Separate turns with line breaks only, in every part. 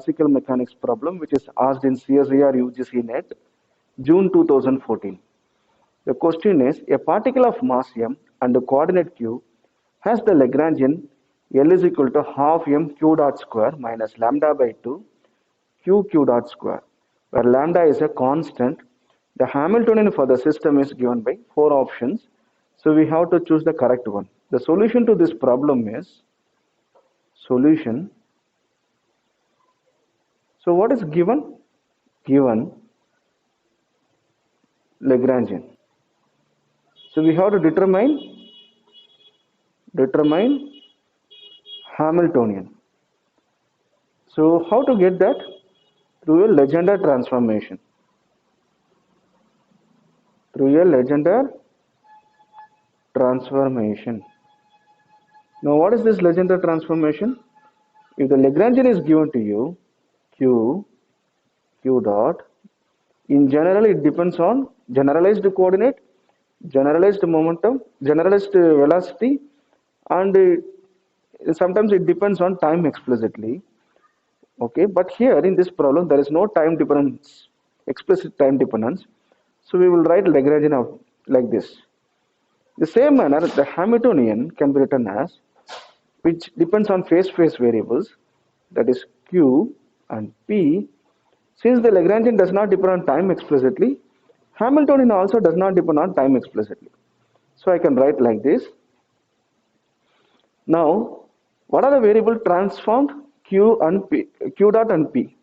classical mechanics problem which is asked in CSIR UGC NET, June 2014. The question is, a particle of mass m and a coordinate q has the Lagrangian L is equal to half m q dot square minus lambda by 2 q dot square, where lambda is a constant. The Hamiltonian for the system is given by 4 options, so we have to choose the correct one. The solution to this problem is solution. So what is given? Given Lagrangian. So we have to determine Hamiltonian. So how to get that? Through a Legendre transformation. Through a Legendre transformation. Now what is this Legendre transformation? If the Lagrangian is given to you, q dot, in general it depends on generalized coordinate, generalized momentum, generalized velocity, and sometimes it depends on time explicitly. Okay, but here in this problem there is no time dependence, explicit time dependence, so we will write Lagrangian out like this. The same manner, the Hamiltonian can be written as, which depends on phase variables, that is q and p. Since the Lagrangian does not depend on time explicitly, Hamiltonian also does not depend on time explicitly. So I can write like this. Now, what are the variables transformed? Q dot and p.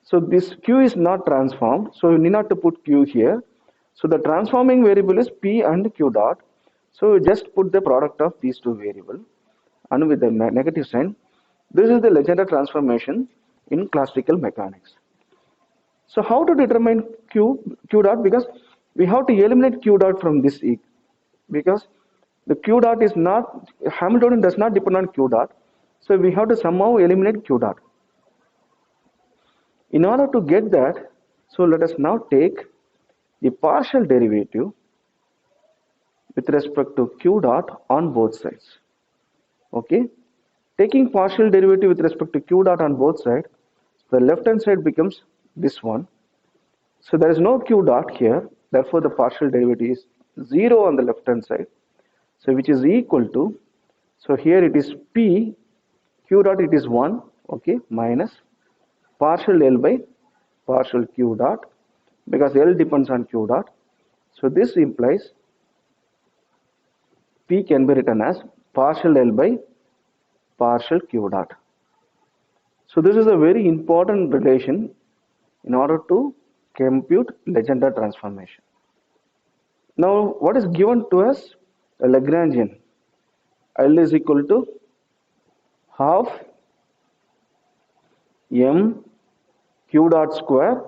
So this q is not transformed, so you need not to put q here. So the transforming variable is p and q dot. So you just put the product of these two variables, and with the negative sign. This is the Legendre transformation in classical mechanics. So how to determine q dot? Because we have to eliminate q dot from this because the q dot is not, Hamiltonian does not depend on q dot, so we have to somehow eliminate q dot. In order to get that, so let us now take the partial derivative with respect to q dot on both sides. Okay, taking partial derivative with respect to q dot on both sides, the left hand side becomes this one. So there is no q dot here, therefore the partial derivative is 0 on the left hand side, so which is equal to, so here it is p, q dot it is 1, okay, minus partial L by partial q dot, because L depends on q dot. So this implies p can be written as partial L by partial q dot. So this is a very important relation in order to compute Legendre transformation. Now what is given to us? A Lagrangian L is equal to half m q dot square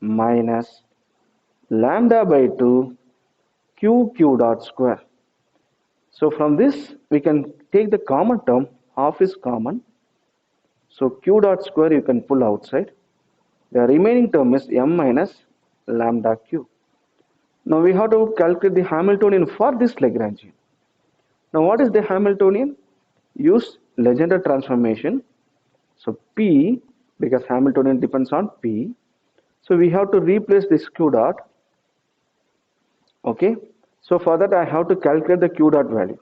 minus lambda by 2 q dot square. So from this we can take the common term, half is common, so q dot square you can pull outside. The remaining term is m minus lambda q. Now we have to calculate the Hamiltonian for this Lagrangian. Now what is the Hamiltonian? Use Legendre transformation. So p, because Hamiltonian depends on p, so we have to replace this q dot. Okay, so for that I have to calculate the q dot value.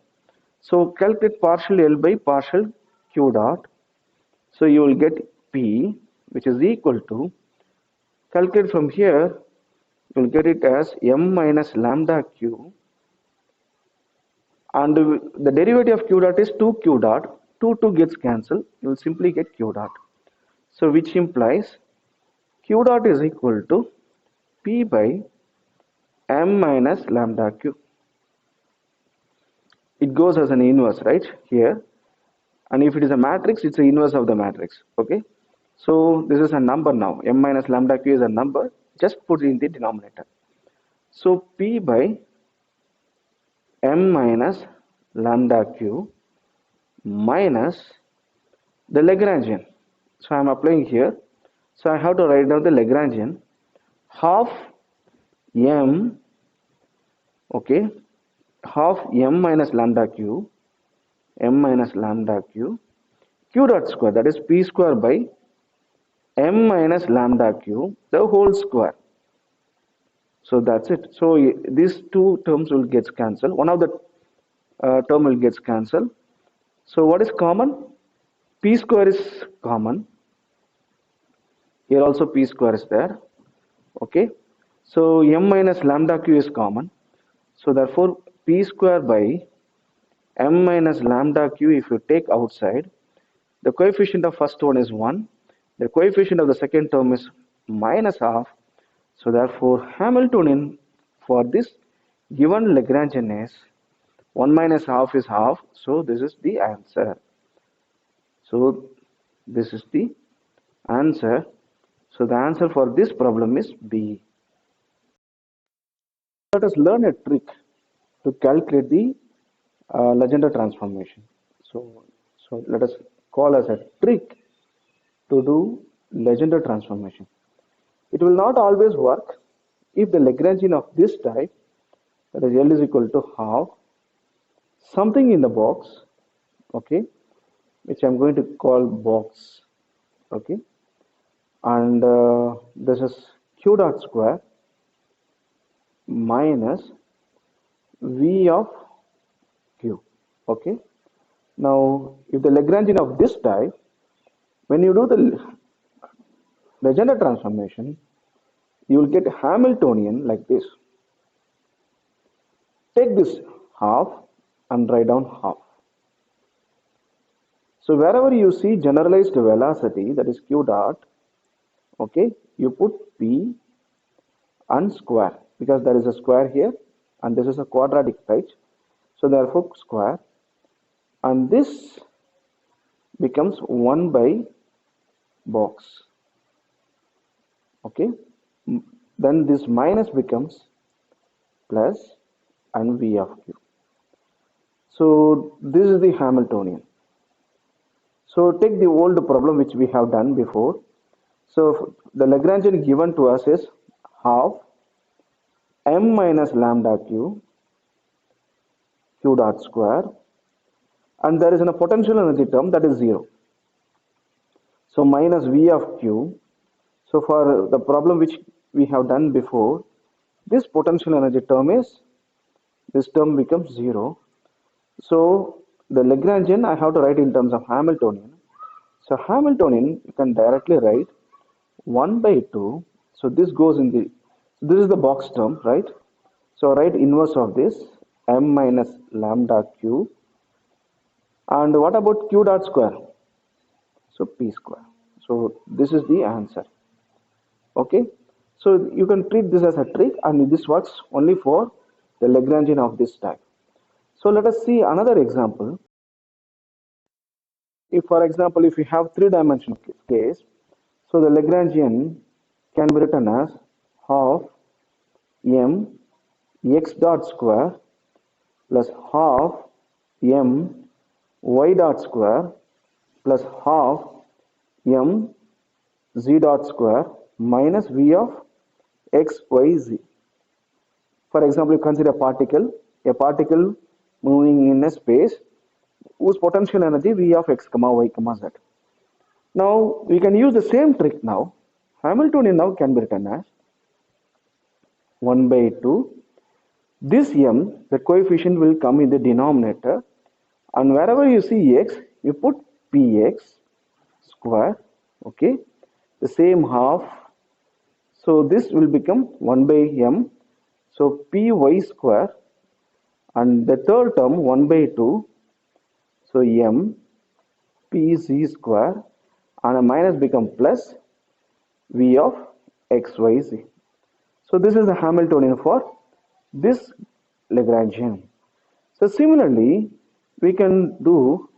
So calculate partial L by partial q dot. So you will get p, which is equal to, calculate from here, you will get it as m minus lambda q, and the derivative of q dot is 2q dot, 2 gets cancelled, you will simply get q dot. So which implies q dot is equal to p by m minus lambda q. It goes as an inverse right here, and if it is a matrix, it's the inverse of the matrix. Okay, so this is a number now, m minus lambda q is a number, just put it in the denominator. So p by m minus lambda q minus the Lagrangian. So I am applying here, so I have to write down the Lagrangian, half m, okay, half m minus lambda q, q dot square, that is p square by m minus lambda q the whole square. So that's it. So these two terms will get cancelled. One of the term will get cancelled. So what is common? P square is common. Here also p square is there. Okay. So m minus lambda q is common. So therefore p square by m minus lambda q, if you take outside, the coefficient of first one is 1. The coefficient of the second term is minus half. So therefore Hamiltonian for this given Lagrangian is 1 minus half is half. So this is the answer. So this is the answer. So the answer for this problem is B. Let us learn a trick to calculate the Legendre transformation. So let us call as a trick to do Legendre transformation. It will not always work if the Lagrangian of this type, that is L is equal to half, something in the box, okay, which I'm going to call box, okay, and this is q dot square minus v of q, okay. Now if the Lagrangian of this type, when you do the Legendre transformation, you will get Hamiltonian like this. Take this half and write down half. So wherever you see generalized velocity, that is q dot, okay, you put p and square, because there is a square here and this is a quadratic, right? So therefore square, and this becomes 1 by box, okay. Then this minus becomes plus and v of q. So this is the Hamiltonian. So take the old problem which we have done before. So the Lagrangian given to us is half m minus lambda q dot square, and there is a potential energy term that is 0. So minus v of q. So for the problem which we have done before, this potential energy term is, this term becomes 0. So the Lagrangian I have to write in terms of Hamiltonian. So Hamiltonian you can directly write 1 by 2. So this goes in the, this is the box term, right? So write inverse of this, m minus lambda q. And what about q dot square? So p square. So this is the answer. Okay. So you can treat this as a trick, and this works only for the Lagrangian of this type. So let us see another example. If for example, if you have three-dimensional case, so the Lagrangian can be written as half m x dot square plus half m y dot square plus half m z dot square minus v of x, y, z. For example, you consider a particle moving in a space whose potential energy v of x comma y comma z. Now we can use the same trick now. Hamiltonian now can be written as 1 by 2. This m, the coefficient will come in the denominator, and wherever you see x, you put px square, okay, the same half. So this will become 1 by m. So py square, and the third term 1 by 2. So m pz square, and a minus become plus v of xyz. So this is the Hamiltonian for this Lagrangian. So similarly, we can do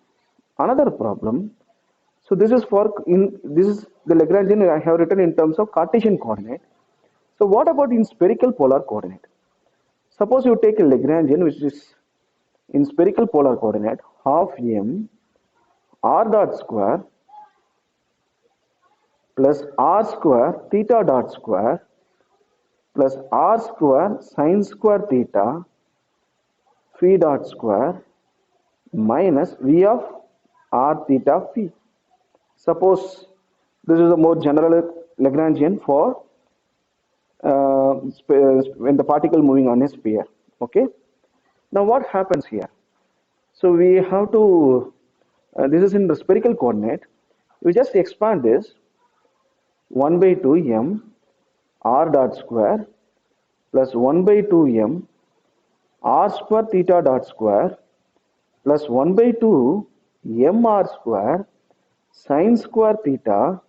another problem. So this is for this is the Lagrangian I have written in terms of Cartesian coordinate. So what about in spherical polar coordinate? Suppose you take a Lagrangian which is in spherical polar coordinate, half m r dot square plus r square theta dot square plus r square sine square theta phi dot square minus v of r theta phi. Suppose This is a more general Lagrangian for when the particle moving on a sphere. Okay. Now what happens here? So we have to, this is in the spherical coordinate. We just expand this 1 by 2 m r dot square plus 1 by 2 m r square theta dot square plus 1 by 2 m r square sine square theta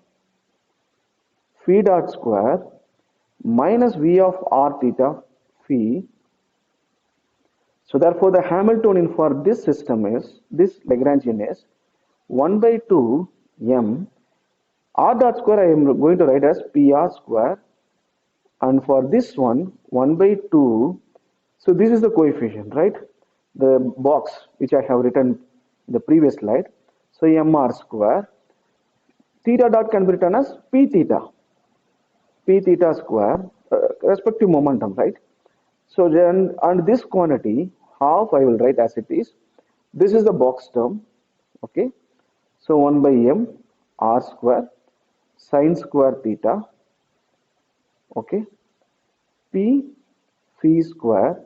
phi dot square minus v of r theta phi. So therefore the Hamiltonian for this system is, this Lagrangian is 1 by 2 m r dot square I am going to write as pr square, and for this one 1 by 2, so this is the coefficient, right? The box which I have written in the previous slide. So mr square, theta dot can be written as p theta square, respective momentum, right? So then, and this quantity half I will write as it is. This is the box term, okay? So 1 by m r square sine square theta, okay, p phi square,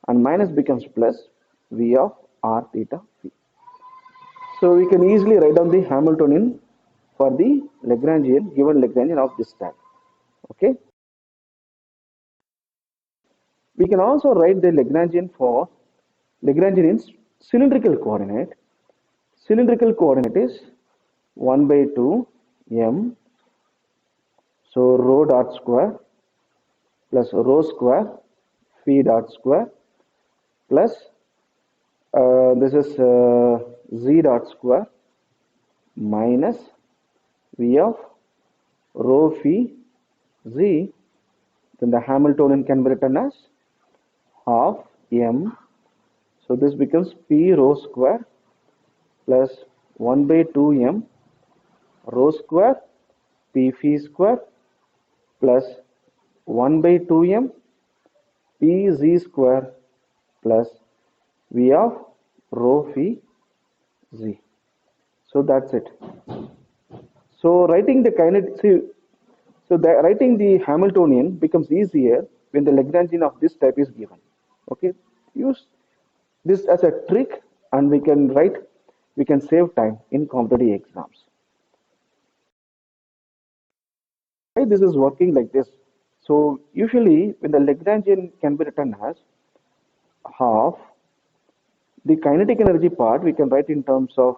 and minus becomes plus v of r theta phi. So we can easily write down the Hamiltonian for the Lagrangian, given Lagrangian of this type, okay. We can also write the Lagrangian for Lagrangian in cylindrical coordinate. Cylindrical coordinate is 1 by 2 m, so rho dot square plus rho square phi dot square plus this is z dot square minus v of rho phi z. Then the Hamiltonian can be written as half m, so this becomes p rho square plus 1 by 2 m rho square p phi square plus 1 by 2 m p z square plus v of rho phi z. So that's it. So writing the kinetic, so writing the Hamiltonian becomes easier when the Lagrangian of this type is given. Okay, use this as a trick, and we can save time in competitive exams. Why this is working like this? So usually when the Lagrangian can be written as half, the kinetic energy part we can write in terms of,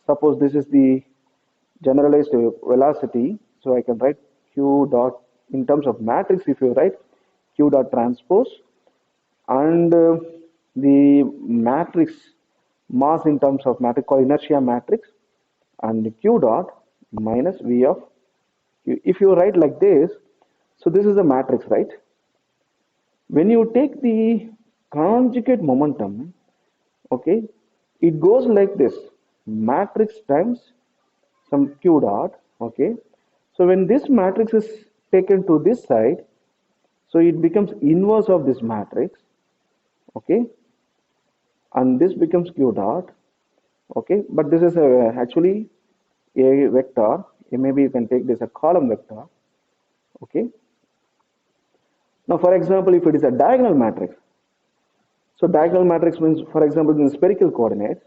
suppose this is the generalized velocity, so I can write q dot in terms of matrix. If you write q dot transpose, and the matrix mass in terms of matrix called inertia matrix, and q dot minus v of q. If you write like this, so this is the matrix, right? When you take the conjugate momentum, okay, it goes like this, matrix times some q dot, okay. So when this matrix is taken to this side, so it becomes inverse of this matrix, okay, and this becomes q dot, okay, but this is actually a vector. Maybe you can take this a column vector, okay. Now for example, if it is a diagonal matrix, so diagonal matrix means, for example, in spherical coordinates,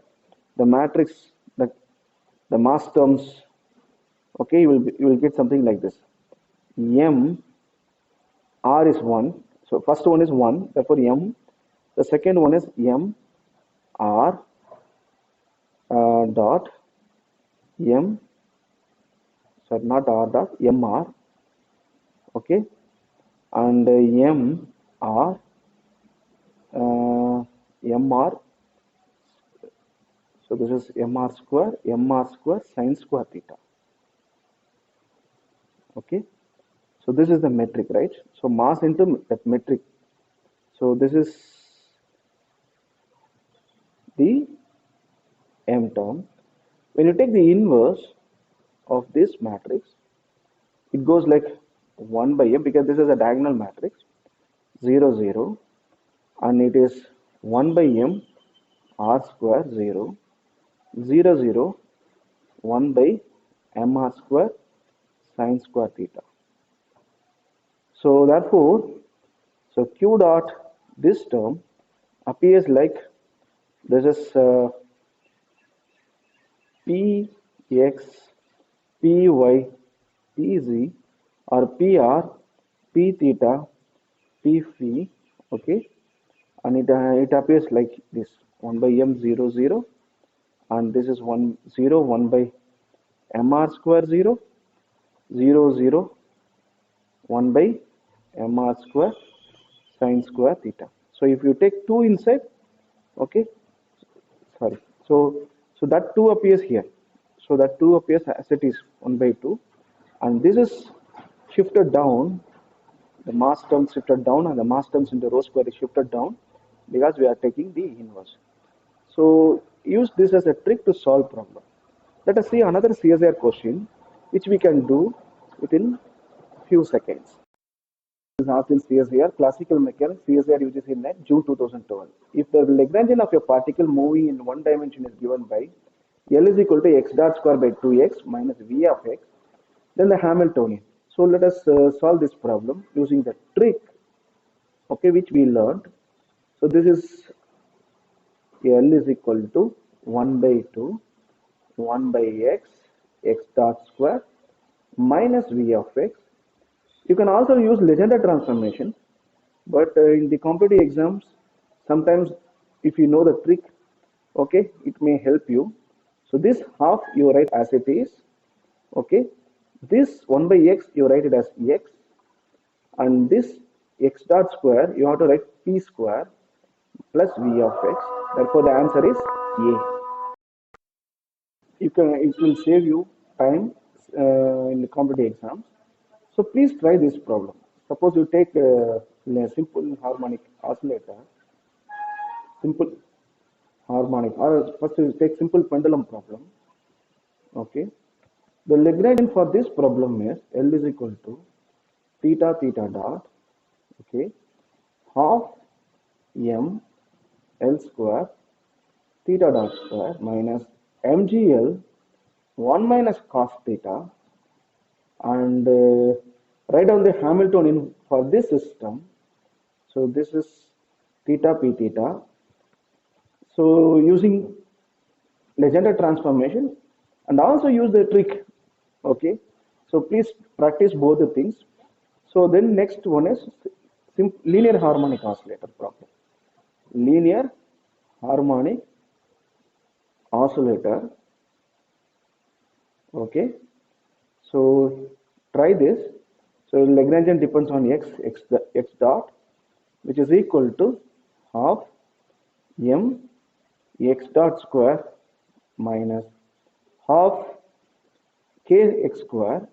the matrix, the mass terms, okay, you will get something like this. M r is 1, so first one is 1, therefore m. The second one is m r dot m, sorry, not r dot, m r, okay, and m r mr, so this is mr square sine square theta, okay. So this is the metric, right? So mass into that metric, so this is the m term. When you take the inverse of this matrix, it goes like 1 by m, because this is a diagonal matrix, 0 0, and it is 1 by m r square 0 0 0, 1 by mr square sine square theta. So therefore, so q dot this term appears like this is px, py, pz, or pr, p theta, p phi, okay, and it appears like this 1 by m 0 0, and this is 1 0 1 by mr square 0 0 0 1 by mr square sine square theta. So if you take 2 inside, okay, sorry, so that 2 appears here, so that 2 appears as it is 1 by 2, and this is shifted down, the mass term shifted down, and the mass terms into rho square is shifted down because we are taking the inverse. So use this as a trick to solve problem. Let us see another CSIR question which we can do within few seconds. This is asked in CSIR, classical mechanics, CSIR UGC NET, June 2012. If the Lagrangian of a particle moving in one dimension is given by L is equal to x dot square by 2x minus V of x, then the Hamiltonian. So let us solve this problem using the trick, okay, which we learned. So this is L is equal to 1 by 2, 1 by x, x dot square minus V of x. You can also use Legendre transformation, but in the competitive exams, sometimes if you know the trick, okay, it may help you. So this half you write as it is, okay. This 1 by x you write it as x, and this x dot square you have to write p square plus v of x. Therefore, the answer is A. It will save you time in the competitive exams. So please try this problem. Suppose you take a simple harmonic oscillator, simple harmonic, or first you take simple pendulum problem. Okay, the Lagrangian for this problem is L is equal to theta theta dot, okay, half m L square theta dot square minus mgl 1 minus cos theta, and write down the Hamiltonian for this system. So this is theta p theta. So using Legendre transformation, and also use the trick, okay. So please practice both the things. So then next one is linear harmonic oscillator problem. Linear harmonic oscillator, okay. So try this. So Lagrangian depends on x dot, which is equal to half m x dot square minus half k x square,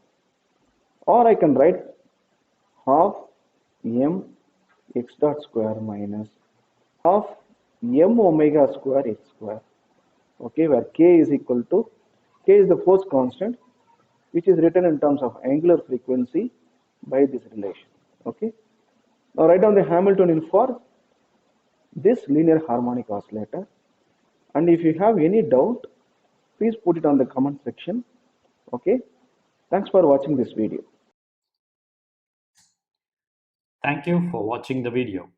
or I can write half m x dot square minus half m omega square x square, okay, where k is equal to, k is the force constant, which is written in terms of angular frequency by this relation, okay. Now write down the Hamiltonian for this linear harmonic oscillator, and if you have any doubt, please put it on the comment section, okay. Thanks for watching this video.
Thank you for watching the video.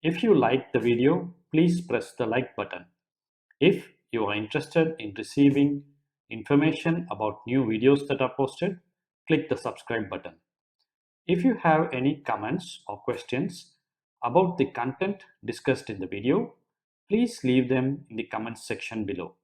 If you liked the video, please press the like button. If you are interested in receiving information about new videos that are posted, click the subscribe button. If you have any comments or questions about the content discussed in the video, please leave them in the comments section below.